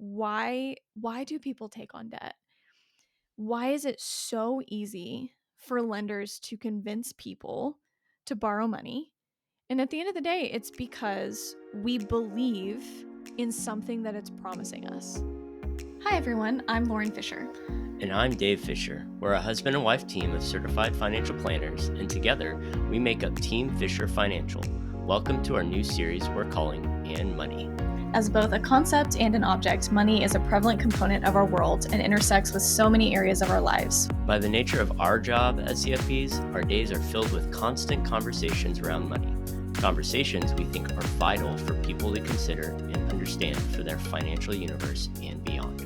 why do people take on debt? Why is it so easy for lenders to convince people to borrow money? And at the end of the day, it's because we believe in something that it's promising us. Hi, everyone. I'm Lauren Fisher. And I'm Dave Fisher. We're a husband and wife team of certified financial planners, and together we make up Team Fisher Financial. Welcome to our new series we're calling And Money. As both a concept and an object, money is a prevalent component of our world and intersects with so many areas of our lives. By the nature of our job as CFPs, our days are filled with constant conversations around money. Conversations we think are vital for people to consider and understand for their financial universe and beyond.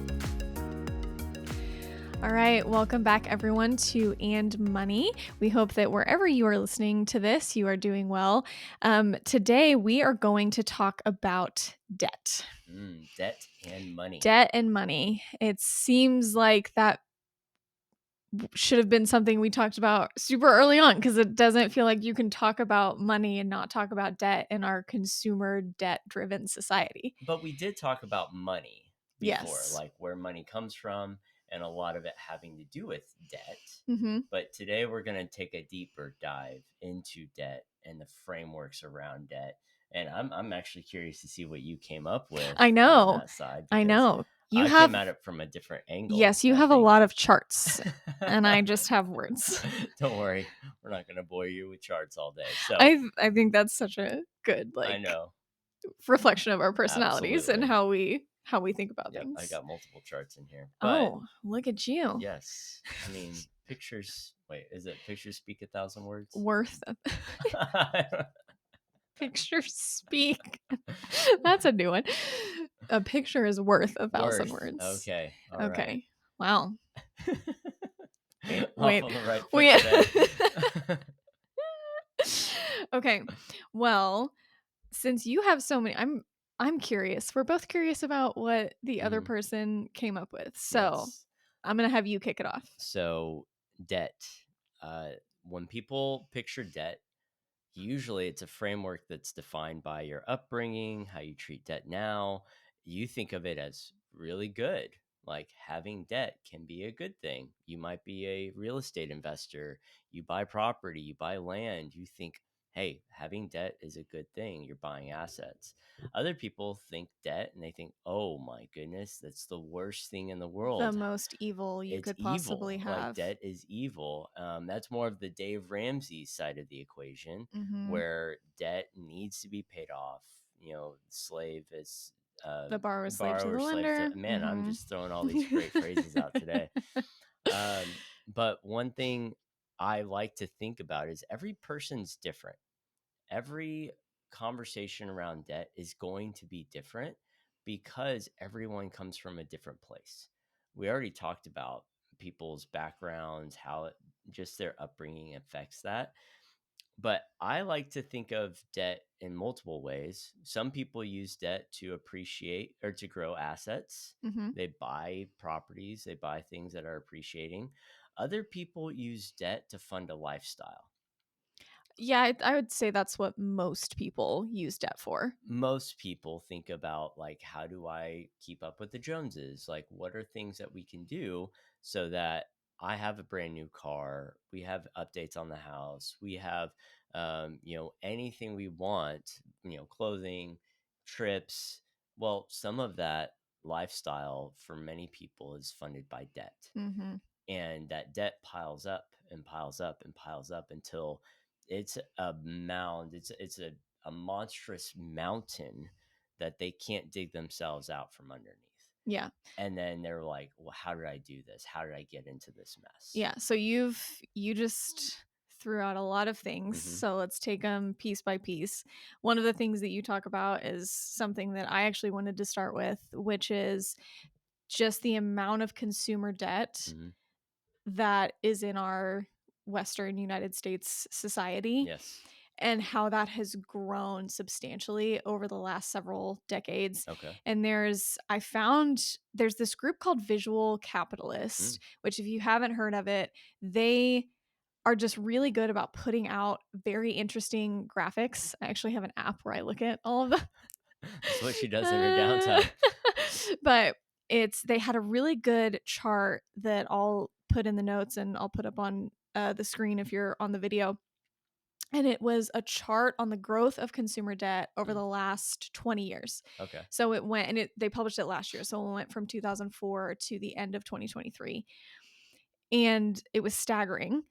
All right, welcome back everyone to And Money. We hope that wherever you are listening to this, you are doing well. Today we are going to talk about debt. Debt and money. Debt and money. It seems like that should have been something we talked about super early on, because it doesn't feel like you can talk about money and not talk about debt in our consumer debt-driven society. But we did talk about money before, Yes. like where money comes from, and a lot of it having to do with debt. Mm-hmm. But today we're going to take a deeper dive into debt and the frameworks around debt. And I'm actually curious to see what you came up with. I know. On that side, I know. I came at it from a different angle. Yes, you have a lot of charts, and I just have words. Don't worry, we're not going to bore you with charts all day. So I think that's such a good I know reflection of our personalities. Absolutely. And how we think about things. I got multiple charts in here. But look at you. Yes. I mean, pictures. Wait, is it pictures speak 1,000 words? Worth. Pictures speak. That's a new one. A picture is worth 1,000 words. Okay. All okay. Right. Wow. Wait. Off on the right foot today. Okay. Well, since you have so many, I'm curious. We're both curious about what the other person came up with. So Yes. I'm going to have you kick it off. So debt. When people picture debt, usually it's a framework that's defined by your upbringing, how you treat debt now. You think of it as really good. Like having debt can be a good thing. You might be a real estate investor. You buy property, you buy land. You think, hey, having debt is a good thing. You're buying assets. Other people think debt and they think, oh my goodness, that's the worst thing in the world. The most evil you could possibly have. Like debt is evil. That's more of the Dave Ramsey side of the equation, where debt needs to be paid off. You know, slave is the borrower slave to the lender. Man, I'm just throwing all these great phrases out today. But one thing I like to think about is every person's different. Every conversation around debt is going to be different because everyone comes from a different place. We already talked about people's backgrounds, how just their upbringing affects that. But I like to think of debt in multiple ways. Some people use debt to appreciate or to grow assets. They buy properties, they buy things that are appreciating. Other people use debt to fund a lifestyle. Yeah, I would say that's what most people use debt for. Most people think about, like, how do I keep up with the Joneses? Like, what are things that we can do so that I have a brand new car, we have updates on the house, we have, anything we want, clothing, trips. Well, some of that lifestyle for many people is funded by debt. And that debt piles up and piles up and piles up until it's a mound. It's a monstrous mountain that they can't dig themselves out from underneath. Yeah. And then they're like, well, how did I do this? How did I get into this mess? Yeah. So you just threw out a lot of things. So let's take them piece by piece. One of the things that you talk about is something that I actually wanted to start with, which is just the amount of consumer debt that is in our Western United States society. Yes. And how that has grown substantially over the last several decades. Okay. And I found there's this group called Visual Capitalist, which if you haven't heard of it, they are just really good about putting out very interesting graphics. I actually have an app where I look at all of them. That's what she does in her downtime. But they had a really good chart that I'll put in the notes and I'll put up on the screen if you're on the video. And it was a chart on the growth of consumer debt over the last 20 years. Okay. So it went, and they published it last year. So it went from 2004 to the end of 2023. And it was staggering.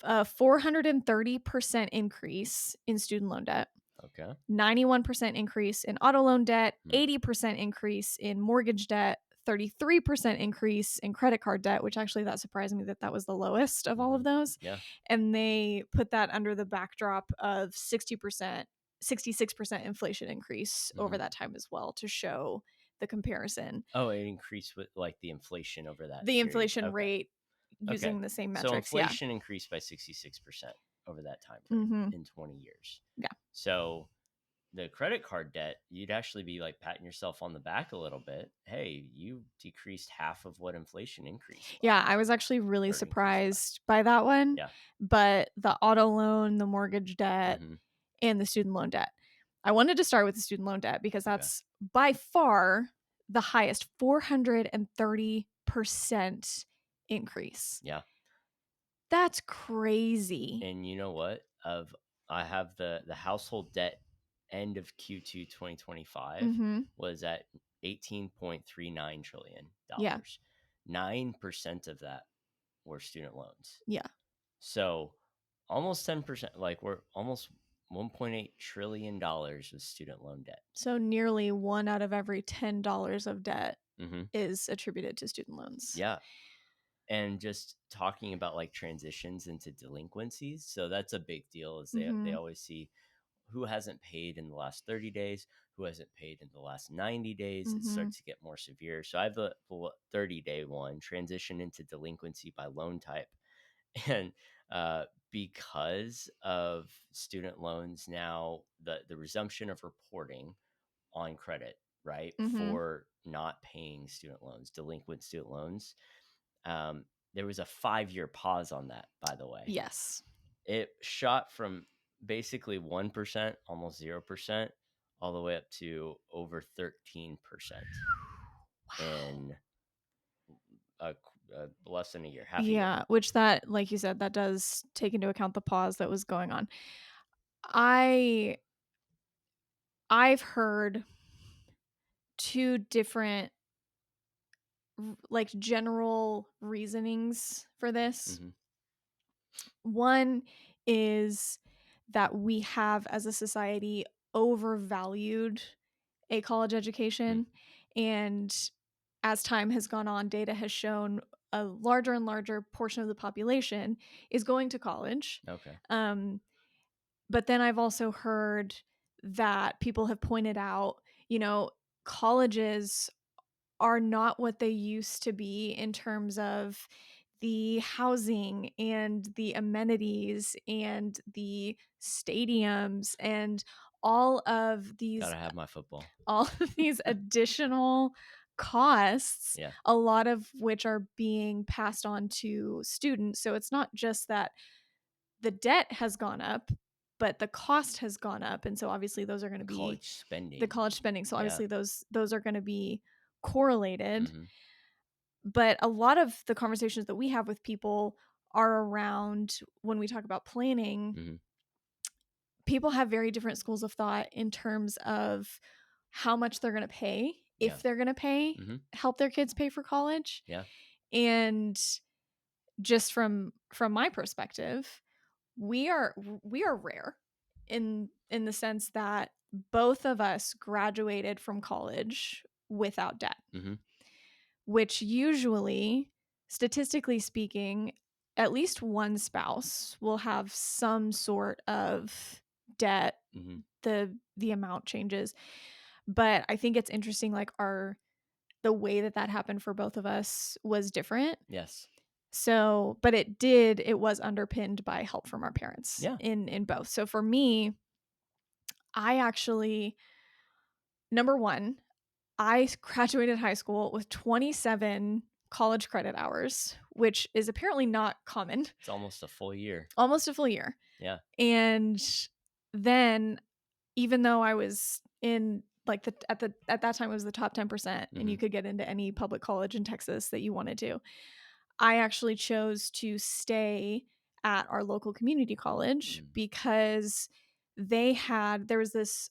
430% increase in student loan debt. Okay. 91% increase in auto loan debt, 80% increase in mortgage debt, 33% increase in credit card debt, which actually that surprised me that was the lowest of all of those. Yeah. And they put that under the backdrop of 66% inflation increase over that time as well to show the comparison. Oh, it increased with like the inflation over that. The period. inflation rate using the same metrics. So inflation increased by 66% over that time frame in 20 years. Yeah. So the credit card debt, you'd actually be like patting yourself on the back a little bit. Hey, you decreased half of what inflation increased by. Yeah, I was actually really surprised by that one. Yeah. But the auto loan, the mortgage debt, and the student loan debt. I wanted to start with the student loan debt because that's by far the highest, 430% increase. Yeah. That's crazy. And you know what? I have the household debt end of Q2 2025 was at $18.39 trillion. Yeah. 9% of that were student loans. Yeah. So almost 10%, like we're almost $1.8 trillion with student loan debt. So nearly 1 out of every $10 of debt is attributed to student loans. Yeah. And just talking about like transitions into delinquencies. So that's a big deal is they always see who hasn't paid in the last 30 days, who hasn't paid in the last 90 days. It starts to get more severe. So I have the 30-day one, transition into delinquency by loan type. And because of student loans now, the resumption of reporting on credit, right, for not paying student loans, delinquent student loans, there was a 5-year pause on that, by the way. Yes. It shot from basically 1%, almost 0%, all the way up to over 13% in less than a year, half a year. Yeah, which that, like you said, that does take into account the pause that was going on. I've heard 2 different like general reasonings for this. One is that we have as a society overvalued a college education, and as time has gone on, data has shown a larger and larger portion of the population is going to college. Okay. But then I've also heard that people have pointed out, colleges are not what they used to be in terms of the housing and the amenities and the stadiums and all of these Gotta have my football. all of these additional costs, a lot of which are being passed on to students. So it's not just that the debt has gone up, but the cost has gone up. And so obviously those are going to be the college spending. So obviously those are going to be correlated. But a lot of the conversations that we have with people are around when we talk about planning. People have very different schools of thought in terms of how much they're going to pay, if they're going to pay, help their kids pay for college. Yeah. And just from my perspective, we are rare in the sense that both of us graduated from college without debt, which usually, statistically speaking, at least one spouse will have some sort of debt. The amount changes, but I think it's interesting, like the way that happened for both of us was different. Yes. So, but it was underpinned by help from our parents in both. So for me, I actually, number one, I graduated high school with 27 college credit hours, which is apparently not common. It's almost a full year. Almost a full year. Yeah. And then even though I was in like at that time it was the top 10%, and you could get into any public college in Texas that you wanted to. I actually chose to stay at our local community college because there was this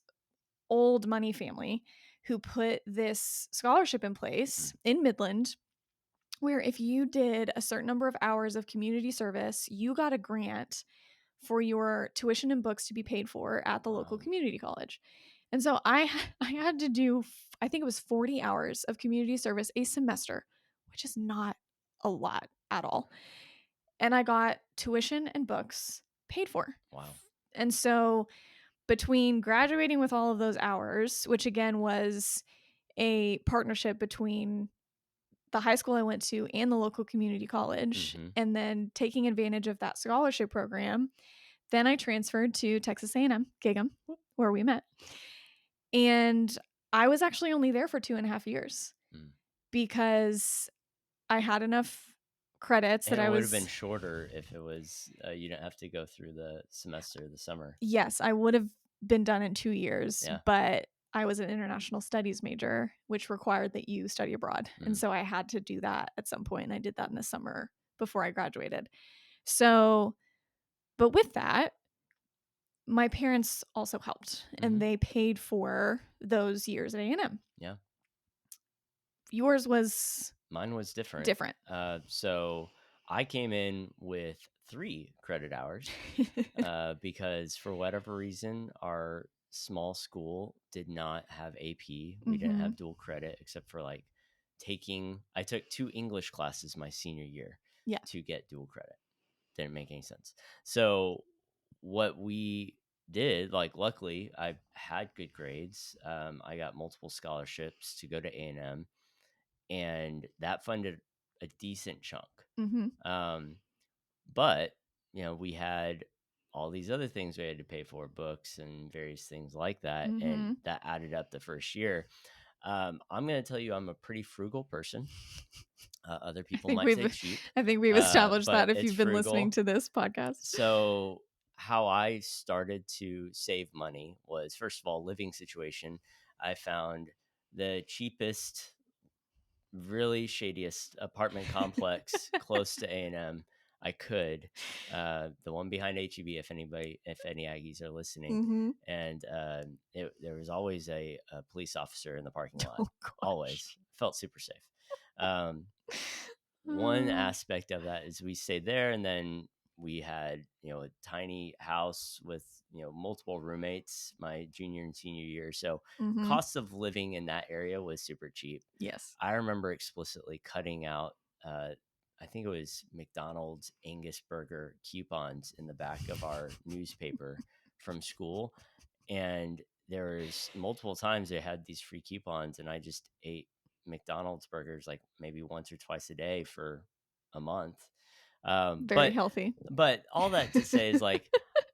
old money family who put this scholarship in place in Midland, where if you did a certain number of hours of community service, you got a grant for your tuition and books to be paid for at the local community college. And so I had to do, I think it was 40 hours of community service a semester, which is not a lot at all. And I got tuition and books paid for. Wow. And so between graduating with all of those hours, which again was a partnership between the high school I went to and the local community college, and then taking advantage of that scholarship program, then I transferred to Texas A&M, Gig'em, where we met. And I was actually only there for 2.5 years because I had enough credits and that it would have been shorter if it was you didn't have to go through the semester, the summer. Yes, I would have been done in 2 years, but I was an international studies major, which required that you study abroad. And so I had to do that at some point, and I did that in the summer before I graduated. So, but with that, my parents also helped, and they paid for those years at A&M. Yeah. Mine was different. Different. So I came in with 3 credit hours because for whatever reason, our small school did not have AP. We didn't have dual credit except for like I took 2 English classes my senior year to get dual credit. Didn't make any sense. So what we did, like, luckily I had good grades. I got multiple scholarships to go to A&M, and that funded a decent chunk. But we had all these other things we had to pay for, books and various things like that, and that added up the first year. I'm going to tell you, I'm a pretty frugal person. Other people might say cheap. I think we've established that if you've been frugal. listening to this podcast. So how I started to save money was, first of all, living situation. I found the cheapest, really shadiest apartment complex close to A&M I could, the one behind HEB, if any Aggies are listening. And there was always a police officer in the parking lot. Always felt super safe. One aspect of that is we stayed there, and then we had a tiny house with multiple roommates my junior and senior year. So cost of living in that area was super cheap. Yes. I remember explicitly cutting out I think it was McDonald's Angus burger coupons in the back of our newspaper from school, and there was multiple times they had these free coupons, and I just ate McDonald's burgers like maybe once or twice a day for a month. Very healthy. But all that to say is, like,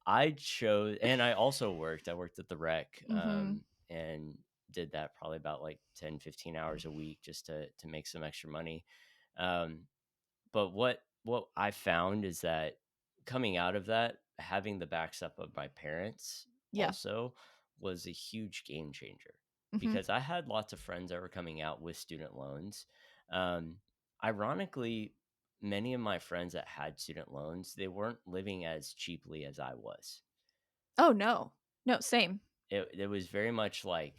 I chose, and I also worked at the rec, and did that probably about like 10, 15 hours a week just to make some extra money. But what I found is that coming out of that, having the backstop of my parents also was a huge game changer, because I had lots of friends that were coming out with student loans. Ironically, many of my friends that had student loans, they weren't living as cheaply as I was. Oh, no, same. It was very much like,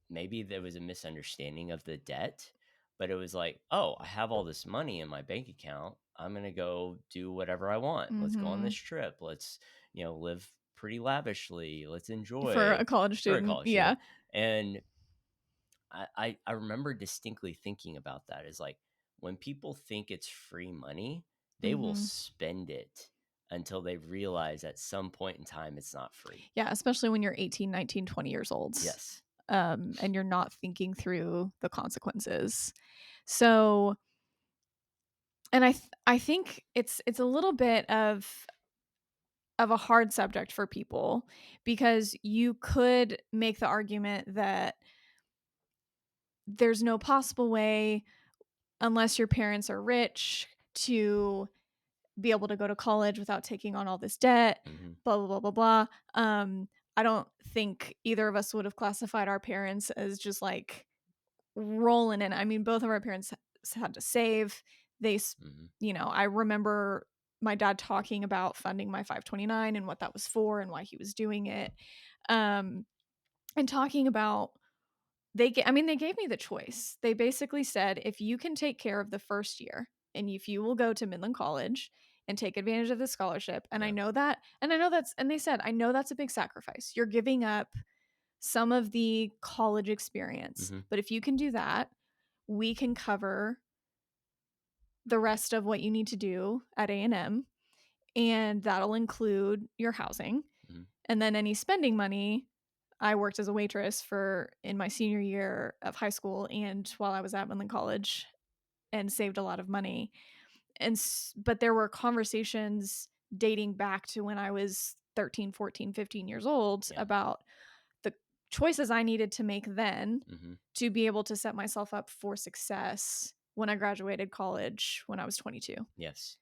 maybe there was a misunderstanding of the debt, but it was like, oh, I have all this money in my bank account. I'm going to go do whatever I want. Let's go on this trip. Let's, live pretty lavishly. Let's enjoy. For a college student. Yeah. And I remember distinctly thinking about that, is like, when people think it's free money, they will spend it until they realize at some point in time it's not free. Yeah, especially when you're 18, 19, 20 years old. Yes. And you're not thinking through the consequences. So, and I think it's a little bit of a hard subject for people, because you could make the argument that there's no possible way, unless your parents are rich, to be able to go to college without taking on all this debt, blah, blah, blah, blah, blah. I don't think either of us would have classified our parents as just like rolling in. I mean, both of our parents had to save. They, Hmm. I remember my dad talking about funding my 529 and what that was for and why he was doing it. And talking about they gave me the choice. They basically said, if you can take care of the first year and if you will go to Midland College and take advantage of the scholarship, and I Yeah. know that, and I know that's, and they said, I know that's a big sacrifice. You're giving up some of the college experience, Hmm. but if you can do that, we can cover the rest of what you need to do at A&M, and that'll include your housing. Hmm. And then any spending money, I worked as a waitress for in my senior year of high school and while I was at Midland College, and saved a lot of money. But there were conversations dating back to when I was 13, 14, 15 years old Yeah. about the choices I needed to make then Hmm. to be able to set myself up for success when I graduated college when I was 22. Yes.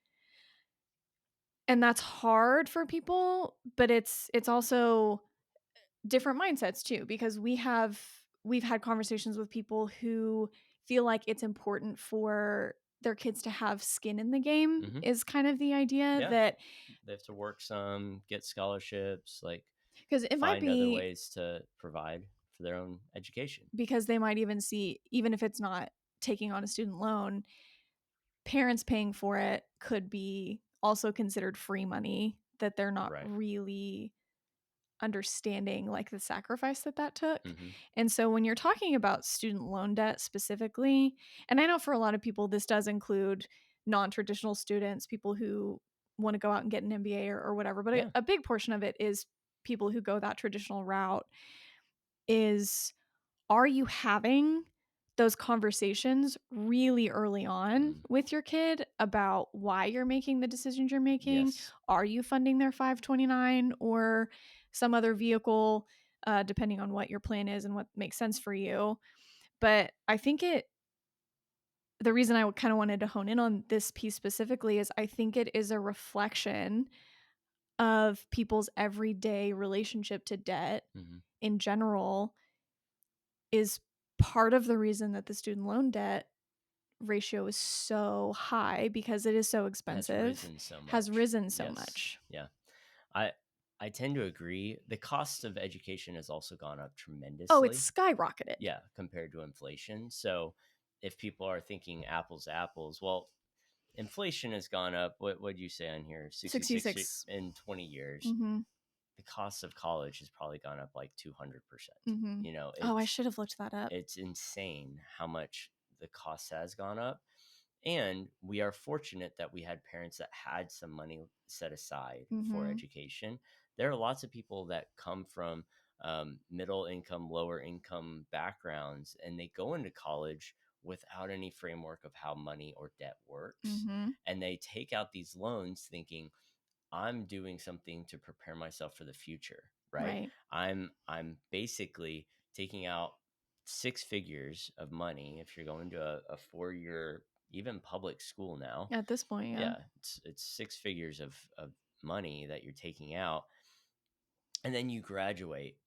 And that's hard for people, but it's also different mindsets too, because we've had conversations with people who feel like it's important for their kids to have skin in the game, Hmm. is kind of the idea Yeah. that, They have to work some, get scholarships, like because it might find other be ways to provide for their own education. because they might even see, even if it's not taking on a student loan, parents paying for it could be also considered free money that they're not Right. really understanding, like the sacrifice that took. Hmm. And so when you're talking about student loan debt specifically, and I know for a lot of people this does include non-traditional students, people who want to go out and get an MBA or whatever, but Yeah. a big portion of it is people who go that traditional route, is, are you having those conversations really early on Mm. with your kid about why you're making the decisions you're making? Yes. Are you funding their 529 or some other vehicle, depending on what your plan is and what makes sense for you? But I think the reason I kind of wanted to hone in on this piece specifically is I think it is a reflection of people's everyday relationship to debt Hmm. in general, is part of the reason that the student loan debt ratio is so high, because it is so Has expensive, risen so has much. risen so Yes. much. Yeah. I I tend to agree. The cost of education has also gone up Oh, it's tremendously. skyrocketed. Yeah, compared to inflation. So if people are thinking apples to apples, well, inflation has gone up. What would you say on here? 66 66. in 20 years. Mm-hmm. The cost of college has probably gone up like 200%. Mm-hmm. You know, Oh, I should have looked that up. it's insane how much the cost has gone up. And we are fortunate that we had parents that had some money set aside for Mm-hmm. education. There are lots of people that come from middle income, lower income backgrounds, and they go into college without any framework of how money or debt works. Mm-hmm. And they take out these loans thinking, I'm doing something to prepare myself for the future, right? Right. I'm basically taking out six figures of money if you're going to a 4 year even public school now. At this point, yeah. Yeah, it's six figures of money that you're taking out, and then you graduate,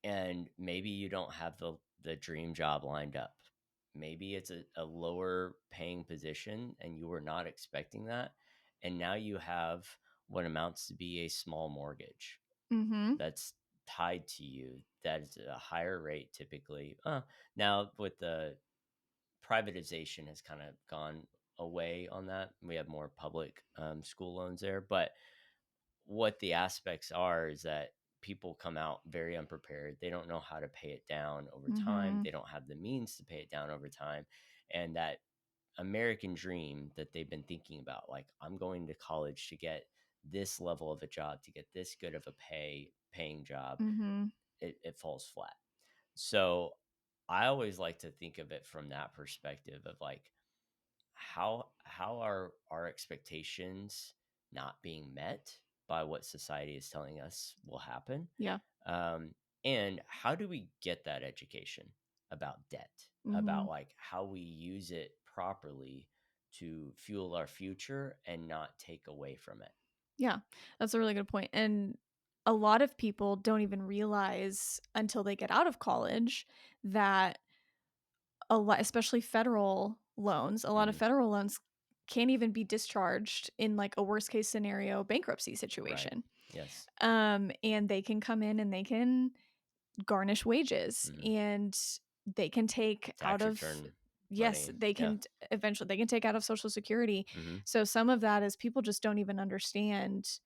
and maybe you don't have the dream job lined up. Maybe it's a lower paying position and you were not expecting that. And now you have what amounts to be a small mortgage Mm-hmm. that's tied to you. That is a higher rate typically. Now, with the privatization has kind of gone away on that. We have more public school loans there. But what the aspects are is that people come out very unprepared. They don't know how to pay it down over time. Mm-hmm. They don't have the means to pay it down over time. And that American dream that they've been thinking about, like, I'm going to college to get this level of a job, to get this good of a paying job, Mm-hmm. it falls flat. So I always like to think of it from that perspective of like, how are our expectations not being met by what society is telling us will happen, Yeah. um, and how do we get that education about debt, Mm-hmm. about like how we use it properly to fuel our future and not take away from it. Yeah. That's a really good point. And a lot of people don't even realize until they get out of college that a lot, especially federal loans, a lot of Mhm. federal loans can't even be discharged in like a worst case scenario bankruptcy Right. situation. Yes. And they can come in and they can garnish wages, Mhm. and they can take out Tax of, return yes, money. they Yeah. can eventually they can take out of Social Security. Mhm. So some of that is people just don't even understand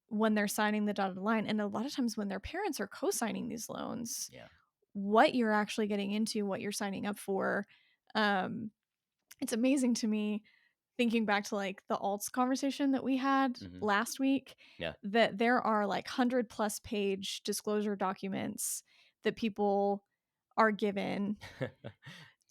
when they're signing the dotted line, and a lot of times when their parents are co-signing these loans, Yeah. what you're actually getting into, what you're signing up for. um it's amazing to me, thinking back to like the alts conversation that we had Mhm. last week, Yeah. that there are like 100+ page disclosure documents that people are given To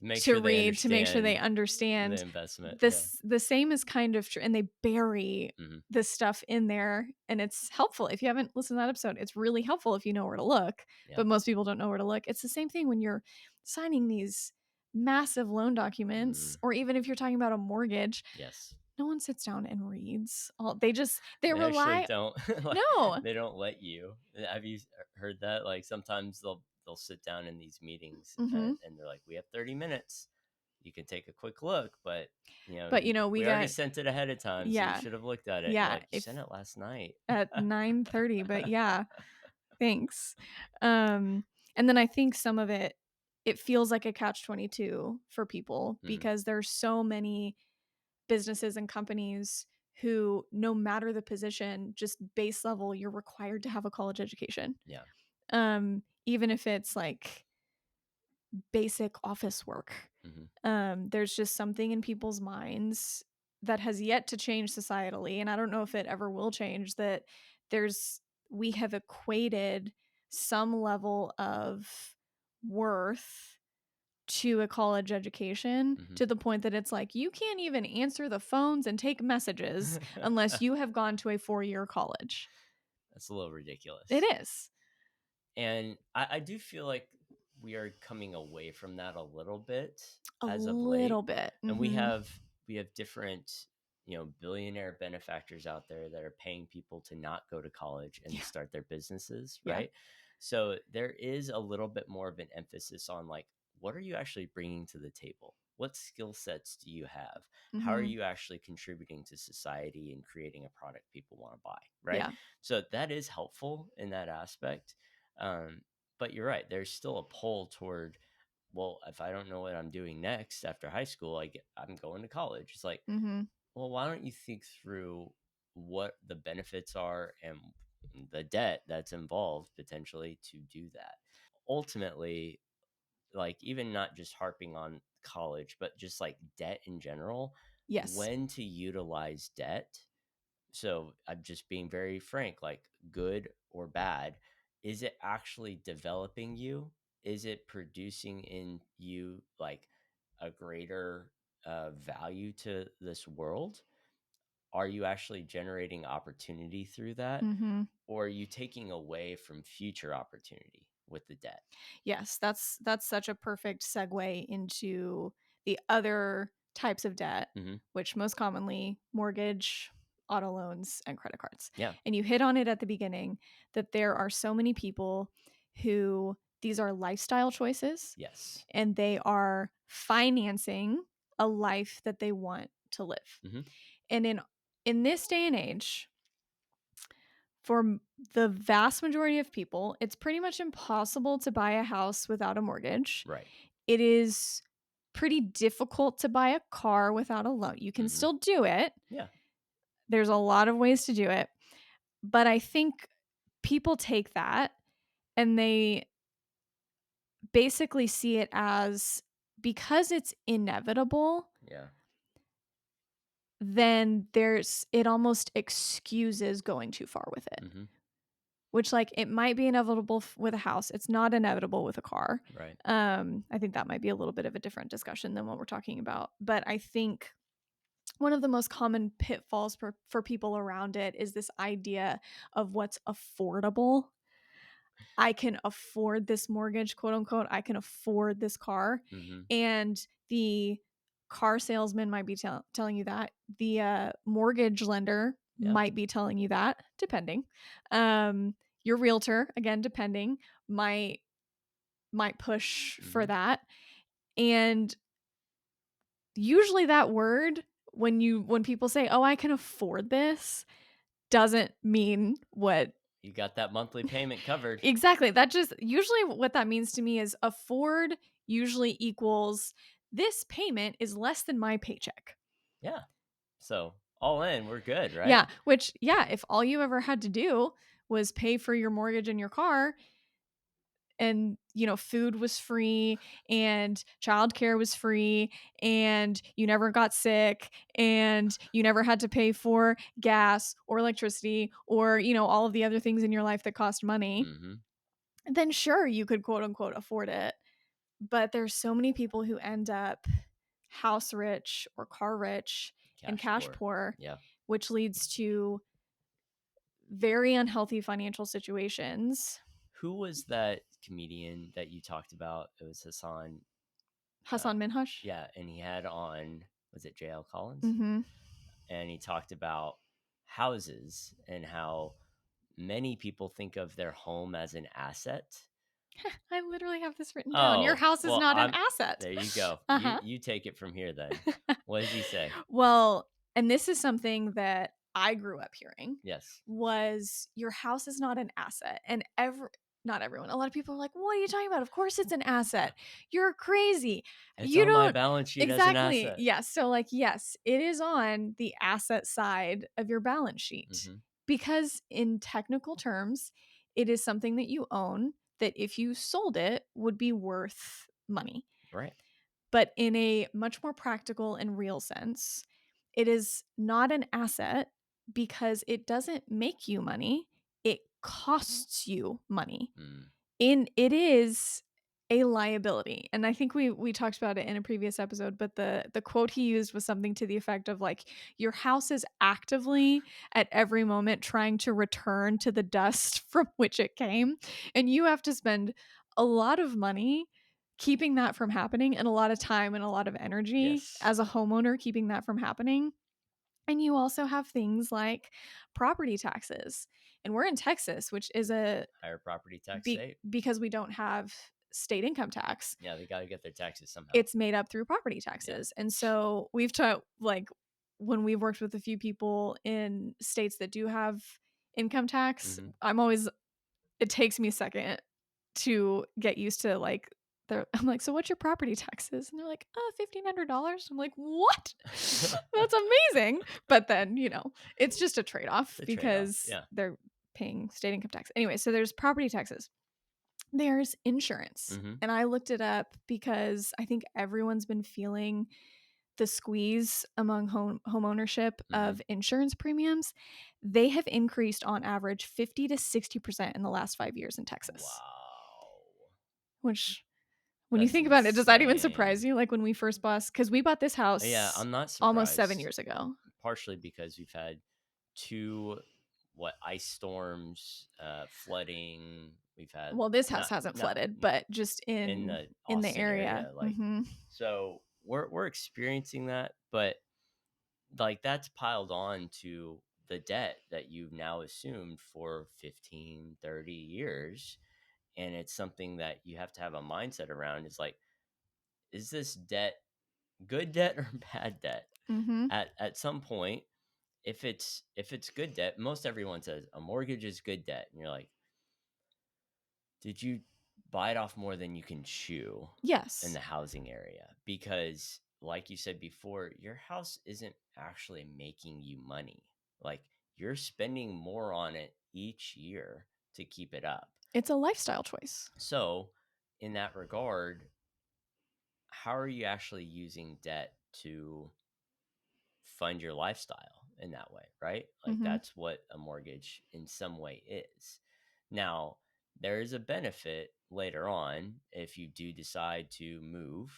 make to sure they read to make sure they understand the understand. investment. Yeah. The same is kind of true, and they bury Mhm. this stuff in there, and it's helpful. If you haven't listened to that episode, it's really helpful if you know where to look, Yeah. but most people don't know where to look. It's the same thing when you're signing these massive loan documents, Mhm. or even if you're talking about a mortgage. Yes. No one sits down and reads all. They They actually rely. don't like, No. they don't let you. Have you heard that? Like sometimes they'll sit down in these meetings Hmm. and they're like, "We have 30 minutes. You can take a quick look, but But we we already got, sent it ahead of time, so you yeah, should have looked at it." And you're yeah, like, "You if sent it last night." at 9:30, but yeah, thanks. Um, and then I think some of it feels like a catch-22 for people, Mhm. because there's so many businesses and companies who, no matter the position, just base level, you're required to have a college education. Yeah. Even if it's like basic office work. Mhm. There's just something in people's minds that has yet to change societally, and I don't know if it ever will change, that there's we have equated some level of worth to a college education, Mhm. to the point that it's like you can't even answer the phones and take messages unless you have gone to a 4-year college. That's a little It ridiculous. is. And I do feel like we are coming away from that a little bit A as of little late. bit. And Mhm. we have different, billionaire benefactors out there that are paying people to not go to college and Yeah. start their businesses, Yeah. right? So there is a little bit more of an emphasis on like, what are you actually bringing to the table? What skill sets do you have? How are Mhm. you actually contributing to society and creating a product people want to buy, right? Yeah. So that is helpful in that aspect. um, but you're right. There's still a pull toward, well, if I don't know what I'm doing next after high school, I'm going to college. It's like, Mhm. well, why don't you think through what the benefits are and the debt that's involved potentially to do that? Ultimately, like even not just harping on college, but just like debt in general, Yes. when to utilize debt. So I'm just being very frank, like good or bad. Is it actually developing you? Is it producing in you like a greater value to this world? Are you actually generating opportunity through that? Mhm. Or are you taking away from future opportunity with the debt? Yes, that's such a perfect segue into the other types of debt, Hmm. which most commonly mortgage, auto loans, and credit cards. Yeah. And you hit on it at the beginning, that there are so many people who, these are lifestyle choices, Yes. and they are financing a life that they want to live. Hmm. And in this day and age, for the vast majority of people, it's pretty much impossible to buy a house without a mortgage. Right. It is pretty difficult to buy a car without a loan. You can Hmm. still do it. Yeah. There's a lot of ways to do it. But I think people take that and they basically see it as, because it's inevitable, Yeah. then it almost excuses going too far with it. Hmm. Which, like, it might be inevitable with a house. It's not inevitable with a car. Right. I think that might be a little bit of a different discussion than what we're talking about. But I think one of the most common pitfalls for people around it is this idea of what's affordable. I can afford this mortgage, quote unquote. I can afford this car. Hmm. And the car salesman might be telling you that. The mortgage lender Yeah. might be telling you that, depending. Your realtor, again, depending, might push for Mm-hmm. that. And usually that word, when people say, "Oh, I can afford this," doesn't mean what You got that monthly payment covered. exactly. That just usually what that means to me is afford usually equals this payment is less than my paycheck. Yeah. So all in, we're good, right? Yeah, which yeah, if all you ever had to do was pay for your mortgage and your car, and food was free and childcare was free and you never got sick and you never had to pay for gas or electricity or all of the other things in your life that cost money, Mm-hmm. then sure, you could quote unquote afford it. But there's so many people who end up house rich or car rich and Cash cash poor. poor, Yeah. which leads to very unhealthy financial situations. Who was that comedian that you talked about? It was Hassan. Hassan Minhaj. Yeah, and he had on, was it JL Collins? Mm-hmm. And he talked about houses and how many people think of their home as an asset. I literally have this written down. Your Oh, house is well, not an asset. there you go. Uh-huh. You take it from here then. What did he say? Well, and this is something that I grew up hearing, Yes. was your house is not an asset. And not everyone. A lot of people are like, "What are you talking about? Of course it's an asset. You're crazy. It's You on my don't." balance sheet as an Exactly. asset. Yes. So yes, it is on the asset side of your balance sheet. Mm-hmm. Because in technical terms, it is something that you own that if you sold it would be worth money. Right. But in a much more practical and real sense, it is not an asset because it doesn't make you money. It costs you money. Mm. It is a liability. And I think we talked about it in a previous episode, but the quote he used was something to the effect of like, your house is actively at every moment trying to return to the dust from which it came, and you have to spend a lot of money keeping that from happening, and a lot of time and a lot of energy Yes. as a homeowner keeping that from happening. And you also have things like property taxes. And we're in Texas, which is a Higher property tax state. because we don't have state income tax. Yeah, they got to get their taxes somehow. It's made up through property taxes. And so we've taught, like, when we've worked with a few people in states that do have income tax, Mm-hmm. it takes me a second to get used to like I'm like, so what's your property taxes? And they're like, $1,500. I'm like, what? That's amazing. But then, it's just a trade-off because Yeah. they're paying state income tax. Anyway, so there's property taxes. There's insurance. Mm-hmm. And I looked it up because I think everyone's been feeling the squeeze among home ownership of insurance premiums. They have increased on average 50 to 60% in the last 5 years in Texas. Wow. Which, when you That's think about it, does that even insane. surprise you? Like when we first bought, because we bought this house Yeah, I'm not surprised. almost 7 years ago. Partially because we've had 2 ice storms, flooding. We've had, Well, this house hasn't flooded, but just in the in the Austin area. like so we're experiencing that, but like that's piled on to the debt that you've now assumed for 15, 30 years. And it's something that you have to have a mindset around, is like, is this debt good debt or bad debt? Mm-hmm. At some point, if it's good debt, most everyone says a mortgage is good debt, and you're like, did you bite off more than you can chew? Yes. In the housing area? Because like you said before, your house isn't actually making you money. Like, you're spending more on it each year to keep it up. It's a lifestyle choice. So in that regard, how are you actually using debt to fund your lifestyle in that way, right? Like, that's what a mortgage in some way is. Now, there is a benefit later on if you do decide to move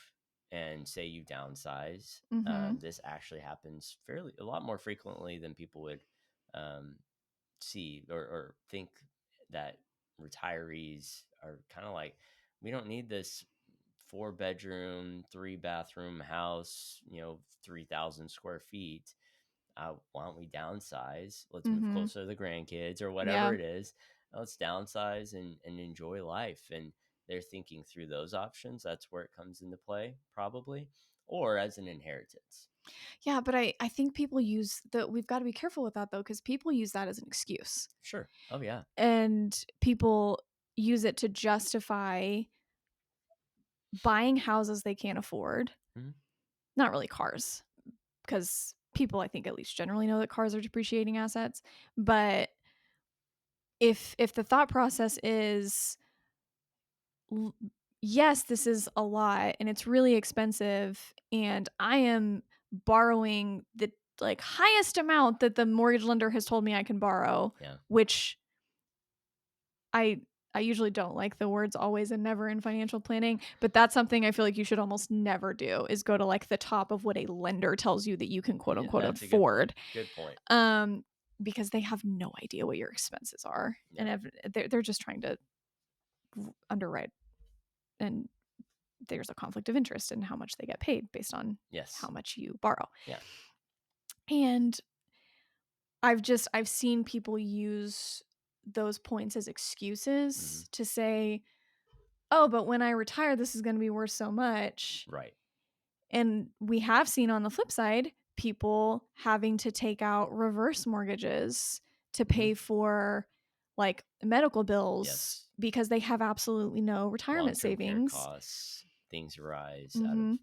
and say you downsize. This actually happens a lot more frequently than people would see or think, that retirees are kind of like, we don't need this 4-bedroom, 3-bathroom house, 3,000 square feet. why don't we downsize? Let's move Mhm. closer to the grandkids or whatever Yeah. it is. Let's downsize and enjoy life. And they're thinking through those options. That's where it comes into play, probably, or as an inheritance. Yeah, but I think people use we've got to be careful with that though, because people use that as an excuse. Sure. Oh, yeah. And people use it to justify buying houses they can't afford. Mhm. Not really cars, because people I think at least generally know that cars are depreciating assets. But if the thought process is yes, this is a lot and it's really expensive and I am borrowing the like highest amount that the mortgage lender has told me I can borrow, Yeah. which I I usually don't like the words always and never in financial planning, but that's something I feel like you should almost never do is go to like the top of what a lender tells you that you can quote Yeah, unquote that's a good point. afford. Good point. Because they have no idea what your expenses are. Yeah. And they're just trying to underwrite, and there's a conflict of interest in how much they get paid based on Yes. how much you borrow. Yeah. And I've seen people use those points as excuses to say, "Oh, but when I retire this is going to be worth so much." Right. And we have seen on the flip side people having to take out reverse mortgages to pay for like medical bills Yes. because they have absolutely no retirement Long-term care savings. costs, things arise out of, Mhm.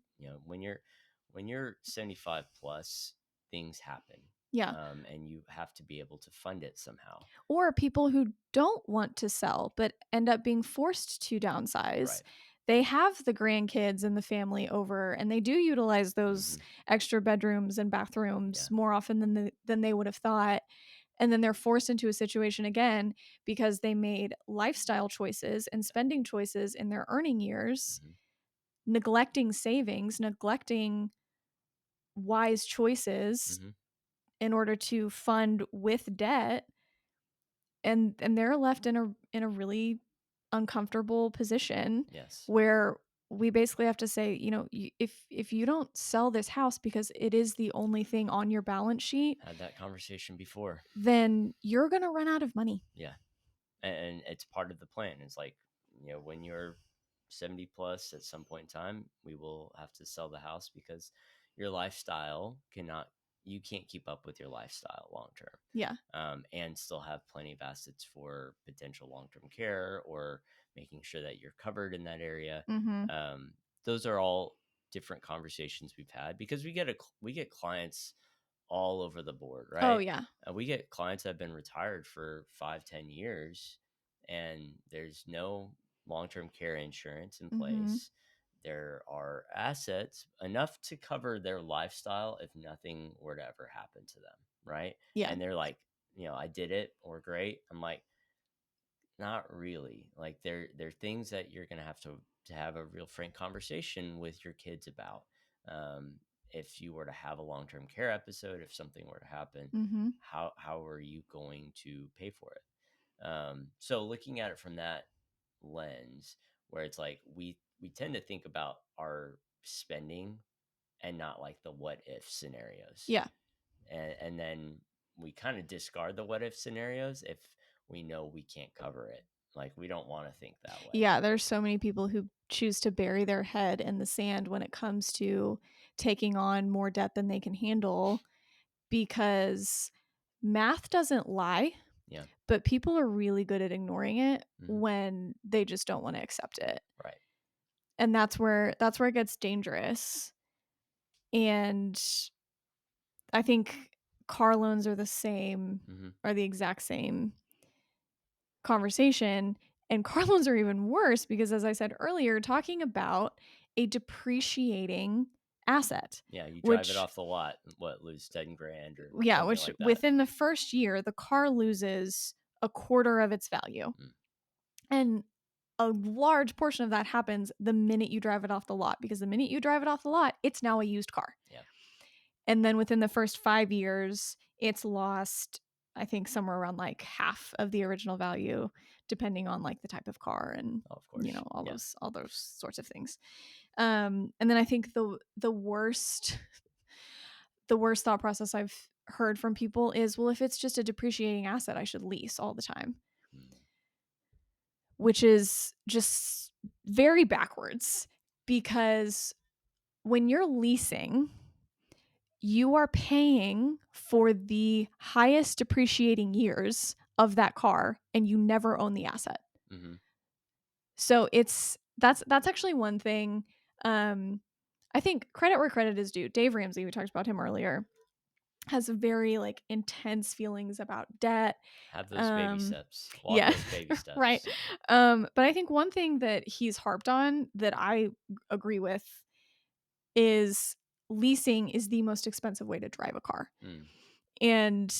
when you're 75 plus, things happen. Yeah. And you have to be able to fund it somehow. Or people who don't want to sell but end up being forced to downsize. Right. They have the grandkids and the family over and they do utilize those extra bedrooms and bathrooms more often than they would have thought. And then they're forced into a situation again because they made lifestyle choices and spending choices in their earning years, neglecting savings, neglecting wise choices in order to fund with debt. And they're left in a really uncomfortable position. Yes. Where we basically have to say, if you don't sell this house because it is the only thing on your balance sheet, Had that conversation before. then you're going to run out of money. Yeah. And it's part of the plan. It's like, when you're 70 plus at some point in time, we will have to sell the house because your lifestyle you can't keep up with your lifestyle long term. Yeah. And still have plenty of assets for potential long-term care or making sure that you're covered in that area. Those are all different conversations we've had because we get clients all over the board, right? Oh yeah. We get clients that have been retired for 5-10 years and there's no long-term care insurance in place. There are assets enough to cover their lifestyle if nothing were to ever happen to them, right? Yeah. And they're like, I did it, or great. I'm like, not really. Like they're things that you're gonna have to have a real frank conversation with your kids about. If you were to have a long-term care episode, if something were to happen, how are you going to pay for it? So looking at it from that lens, where it's like we tend to think about our spending and not like the what if scenarios. Yeah. And then we kind of discard the what if scenarios if we know we can't cover it. Like we don't want to think that way. Yeah, there's so many people who choose to bury their head in the sand when it comes to taking on more debt than they can handle because math doesn't lie. Yeah. But people are really good at ignoring it when they just don't want to accept it. Right. And that's where it gets dangerous. And I think car loans are the exact same conversation. And car loans are even worse because, as I said earlier, talking about a depreciating asset. Yeah, you drive it off the lot, lose 10 grand or yeah, something which like that. within the first year, the car loses a quarter of its value. And a large portion of that happens the minute you drive it off the lot, because the minute you drive it off the lot, it's now a used car. Yeah. And then within the first 5 years, it's lost, I think, somewhere around like half of the original value, depending on like the type of car and of course. all those sorts of things. And then I think the worst thought process I've heard from people is, well, if it's just a depreciating asset, I should lease all the time, Mm. which is just very backwards, because when you're leasing, you are paying for the highest depreciating years of that car and you never own the asset. Mm-hmm. So that's actually one thing. I think credit where credit is due. Dave Ramsey, we talked about him earlier, has very like intense feelings about debt. Have those baby steps. Walk Yeah, those baby right. steps. But I think one thing that he's harped on that I agree with is leasing is the most expensive way to drive a car. Mm. And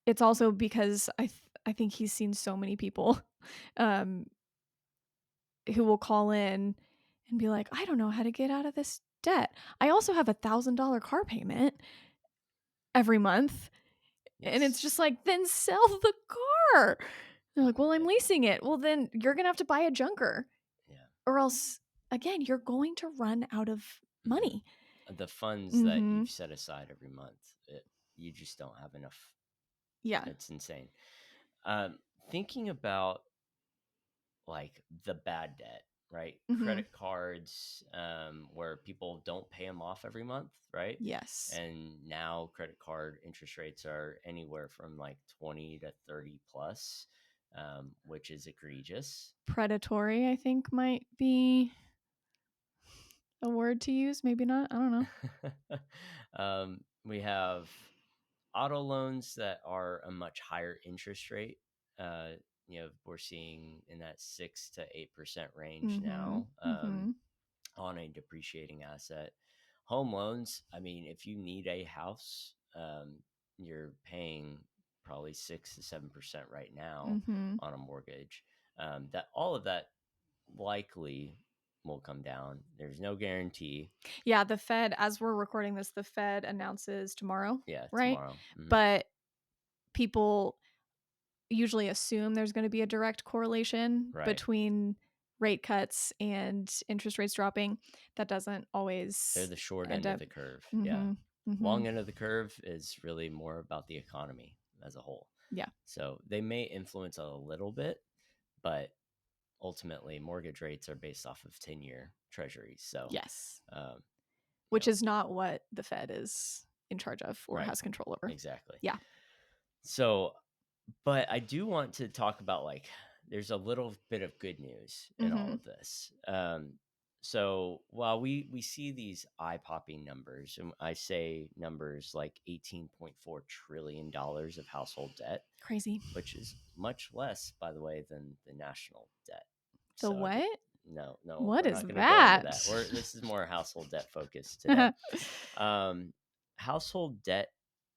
it's also because I think he's seen so many people um, who will call in and be like, I don't know how to get out of this debt. I also have $1,000 car payment every month. Yes. And it's just like, then sell the car. They're like, well, I'm leasing it. Well, then you're going to have to buy a junker. Yeah. Or else, again, you're going to run out of money. The funds that you've set aside every month, you just don't have enough. Yeah. It's insane. Thinking about like the bad debt, right? Credit cards, where people don't pay them off every month, right? Yes. And now credit card interest rates are anywhere from like 20 to 30 plus, which is egregious. Predatory, I think, might be a word to use. Maybe not. I don't know. We have auto loans that are a much higher interest rate. We're seeing in that 6 to 8% range now, on a depreciating asset. Home loans, I mean, if you need a house, you're paying probably 6 to 7% right now on a mortgage. That all of that likely will come down. There's no guarantee. Yeah, the Fed, as we're recording this, the Fed announces tomorrow. Yeah, right? tomorrow. But people usually assume there's going to be a direct correlation between rate cuts and interest rates dropping. That doesn't always. They're the short end of the curve. Long end of the curve is really more about the economy as a whole. Yeah. So they may influence a little bit, but ultimately mortgage rates are based off of 10-year treasuries. So yes, which is not what the Fed is in charge of or has control over. Exactly. Yeah. So, but I do want to talk about, like, there's a little bit of good news in all of this. So while we see these eye-popping numbers, and I say numbers like $18.4 trillion of household debt, crazy, which is much less, by the way, than the national debt. The so what? No. What is that? Go into that. This is more household debt focused today. Household debt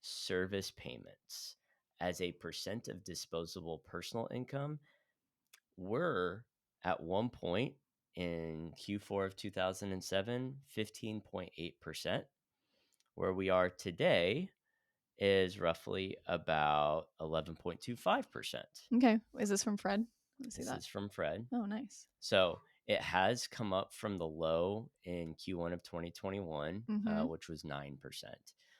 service payments as a percent of disposable personal income were at one point in Q4 of 2007, 15.8%. Where we are today is roughly about 11.25%. Okay. Is this from Fred? This is from Fred. Oh, nice. So it has come up from the low in Q1 of 2021, which was 9%.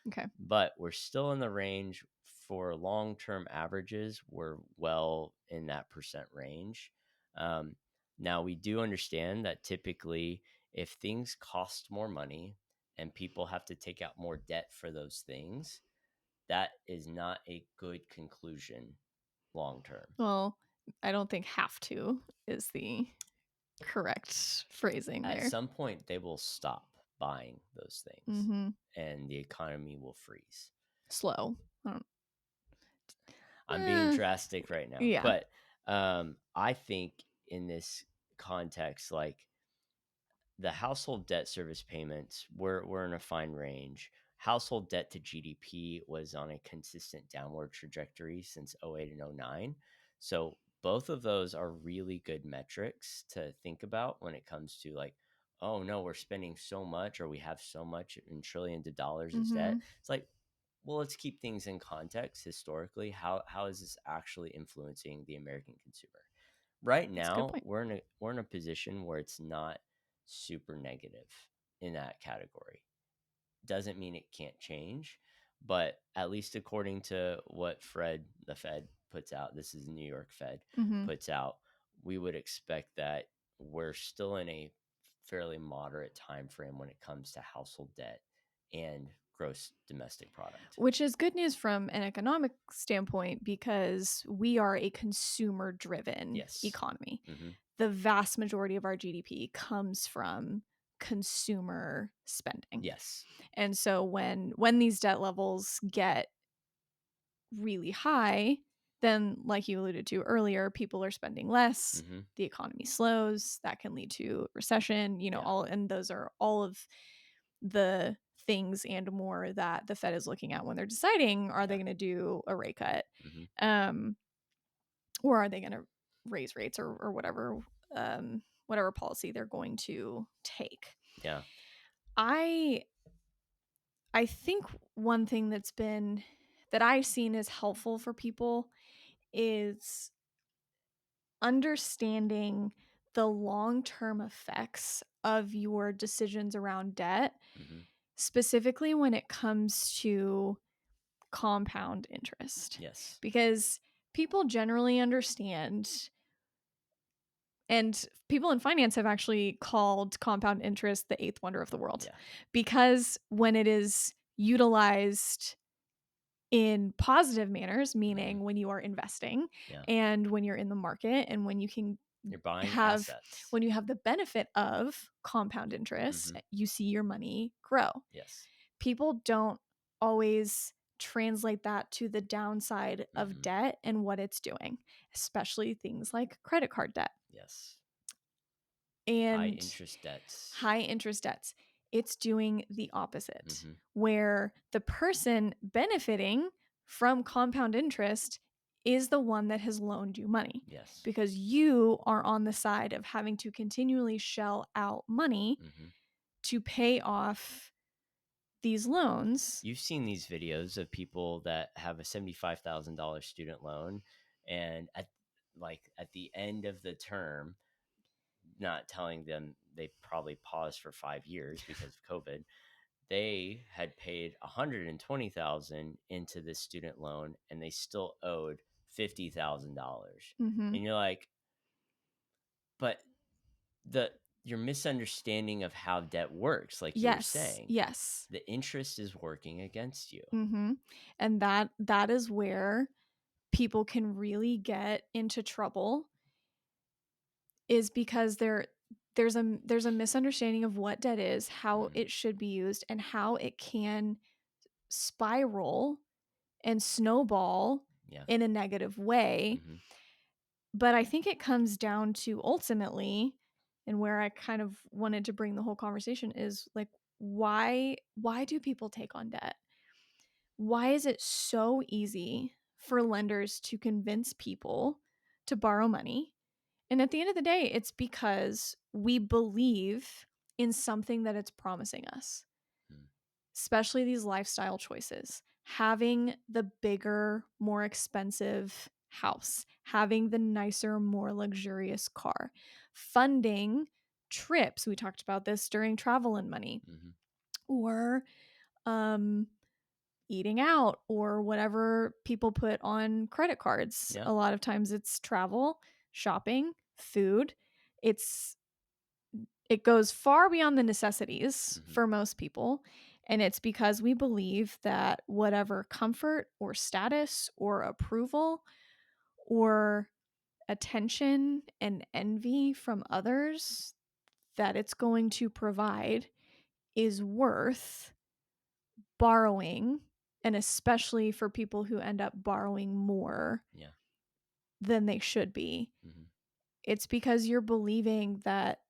Okay. But we're still in the range for long-term averages. We're well in that percent range. Now, we do understand that typically if things cost more money and people have to take out more debt for those things, that is not a good conclusion long-term. Well, I don't think have to is the correct phrasing there. At some point, they will stop buying those things and the economy will freeze. Slow. I'm being drastic right now. Yeah. But I think in this context, like the household debt service payments, we're in a fine range. Household debt to GDP was on a consistent downward trajectory since 08 and 09. So both of those are really good metrics to think about when it comes to, like, oh no, we're spending so much, or we have so much in trillions of dollars as debt. It's like, well, let's keep things in context historically. How is this actually influencing the American consumer? Right now, we're in a position where it's not super negative in that category. Doesn't mean it can't change, But at least according to what the Fed puts out, this is New York Fed Mm-hmm. puts out, we would expect that we're still in a fairly moderate time frame when it comes to household debt and gross domestic product. Which is good news from an economic standpoint because we are a consumer driven Yes. economy. Mm-hmm. The vast majority of our GDP comes from consumer spending. Yes. And so when these debt levels get really high, then like you alluded to earlier, people are spending less, Mm-hmm. the economy slows, that can lead to recession, Yeah. and those are all of the things and more that the Fed is looking at when they're deciding, are they going to do a rate cut? Mm-hmm. Or are they going to raise rates or whatever, whatever policy they're going to take? Yeah. I think one thing that I've seen is helpful for people is understanding the long-term effects of your decisions around debt, Mm-hmm. specifically when it comes to compound interest. Yes. Because people generally understand, and people in finance have actually called compound interest the eighth wonder of the world. Yeah. Because when it is utilized in positive manners, meaning when you are investing and when you're in the market and when you can You're buying have assets. when you have the benefit of compound interest, you see your money grow. Yes. People don't always translate that to the downside of debt and what it's doing, especially things like credit card debt. Yes. And high interest debts. It's doing the opposite, where the person benefiting from compound interest is the one that has loaned you money. Yes. Because you are on the side of having to continually shell out money to pay off these loans. You've seen these videos of people that have a $75,000 student loan, and at the end of the term, not telling them they probably paused for 5 years because of COVID, they had paid 120,000 into this student loan and they still owed $50,000. And you're like, but your misunderstanding of how debt works, like you were saying. Yes. The interest is working against you. And that is where people can really get into trouble, is because there's a misunderstanding of what debt is, how it should be used, and how it can spiral and snowball in a negative way. But I think it comes down to ultimately, and where I kind of wanted to bring the whole conversation is like, why do people take on debt? Why is it so easy for lenders to convince people to borrow money? And at the end of the day, it's because we believe in something that it's promising us, especially these lifestyle choices. Having the bigger, more expensive house, having the nicer, more luxurious car, funding trips. We talked about this during Travel and Money, or eating out, or whatever people put on credit cards. A lot of times it's travel, shopping, food. It goes far beyond the necessities for most people. And it's because we believe that whatever comfort or status or approval or attention and envy from others that it's going to provide is worth borrowing, and especially for people who end up borrowing more than they should be. It's because you're believing that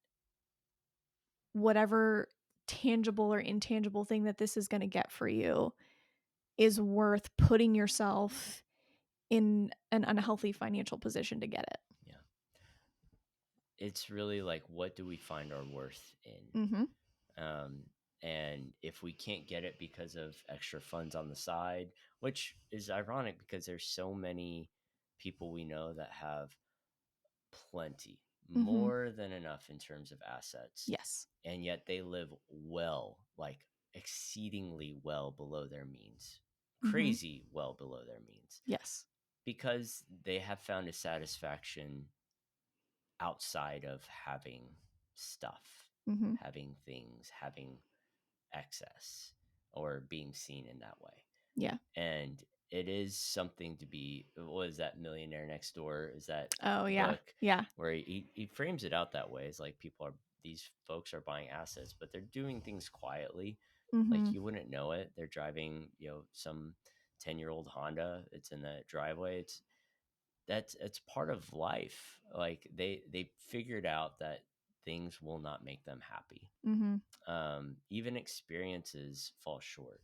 whatever tangible or intangible thing that this is going to get for you is worth putting yourself in an unhealthy financial position to get it. Yeah. It's really like, what do we find our worth in? And if we can't get it because of extra funds on the side, which is ironic because there's so many people we know that have plenty, more than enough in terms of assets. Yes. And yet they live well, like exceedingly well below their means. crazy well below their means, Yes. because they have found a satisfaction outside of having stuff, Mm-hmm. having things, having excess, or being seen in that way. Yeah. And it is something to be, what is that, Millionaire Next Door? Is that Oh, yeah. book Yeah. where he frames it out that way? It's like these folks are buying assets, but they're doing things quietly. Mm-hmm. Like you wouldn't know it. They're driving, some 10-year-old Honda. It's in the driveway. It's part of life. Like they figured out that things will not make them happy. Mm-hmm. Even experiences fall short.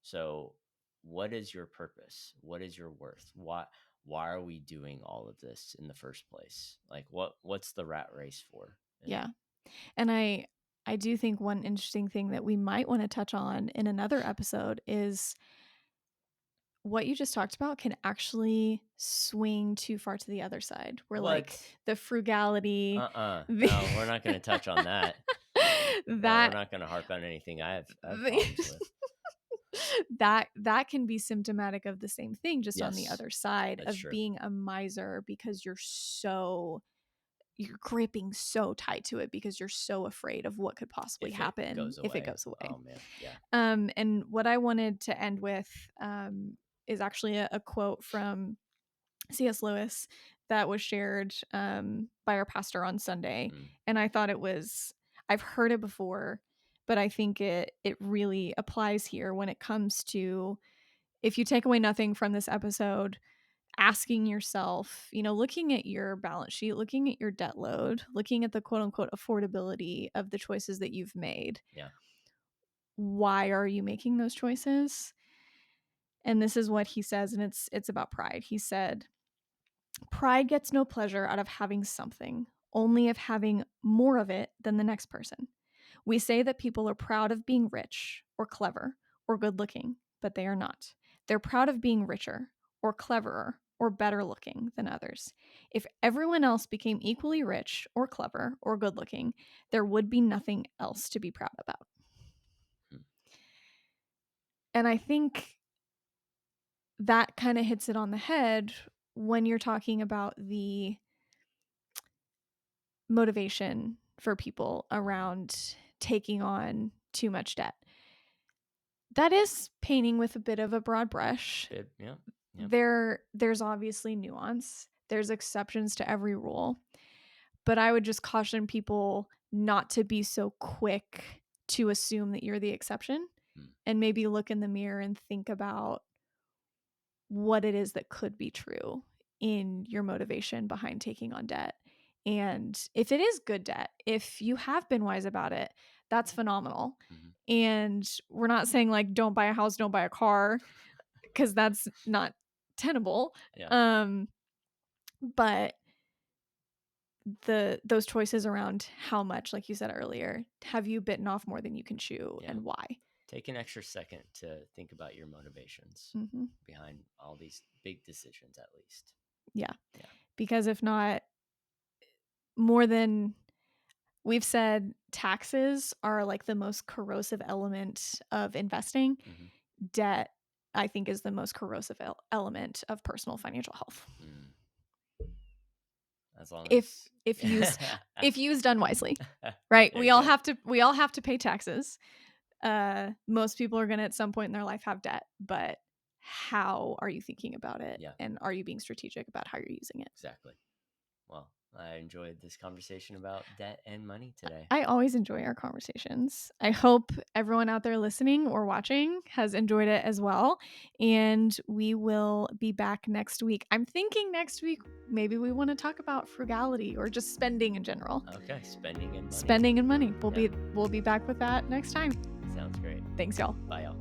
So what is your purpose? What is your worth? Why are we doing all of this in the first place? Like what's the rat race for? Yeah. And I do think one interesting thing that we might want to touch on in another episode is what you just talked about can actually swing too far to the other side. Where like the frugality. No, we're not going to touch on that. We're not going to harp on anything I have problems with. That can be symptomatic of the same thing, just on the Yes, other side of that's true. being a miser, because you're gripping so tight to it because you're so afraid of what could possibly happen if it goes away. Oh man, yeah. And what I wanted to end with is actually a quote from C.S. Lewis that was shared by our pastor on Sunday. And I thought I've heard it before, but I think it really applies here when it comes to, if you take away nothing from this episode, asking yourself, looking at your balance sheet, looking at your debt load, looking at the quote unquote affordability of the choices that you've made. Yeah. Why are you making those choices? And this is what he says, and it's about pride. He said, "Pride gets no pleasure out of having something, only of having more of it than the next person. We say that people are proud of being rich or clever or good looking, but they are not. They're proud of being richer or cleverer or better looking than others. If everyone else became equally rich or clever or good looking, there would be nothing else to be proud about." And I think that kind of hits it on the head when you're talking about the motivation for people around taking on too much debt. That is painting with a bit of a broad brush. Yeah. There's obviously nuance. There's exceptions to every rule. But I would just caution people not to be so quick to assume that you're the exception, and maybe look in the mirror and think about what it is that could be true in your motivation behind taking on debt. And if it is good debt, if you have been wise about it, that's phenomenal. And we're not saying like don't buy a house, don't buy a car, because that's not tenable. Yeah. But those choices around how much, like you said earlier, have you bitten off more than you can chew, and why? Take an extra second to think about your motivations behind all these big decisions, at least. Yeah. Because if not, more than we've said, taxes are like the most corrosive element of investing. Debt, I think, is the most corrosive element of personal financial health. As long as if used unwisely, right? We all have to pay taxes. Most people are going to at some point in their life have debt, but how are you thinking about it? Yeah. And are you being strategic about how you're using it? Exactly. Well, I enjoyed this conversation about debt and money today. I always enjoy our conversations. I hope everyone out there listening or watching has enjoyed it as well. And we will be back next week. I'm thinking next week, maybe we want to talk about frugality or just spending in general. Okay. Spending and money. We'll be back with that next time. Sounds great. Thanks, y'all. Bye, y'all.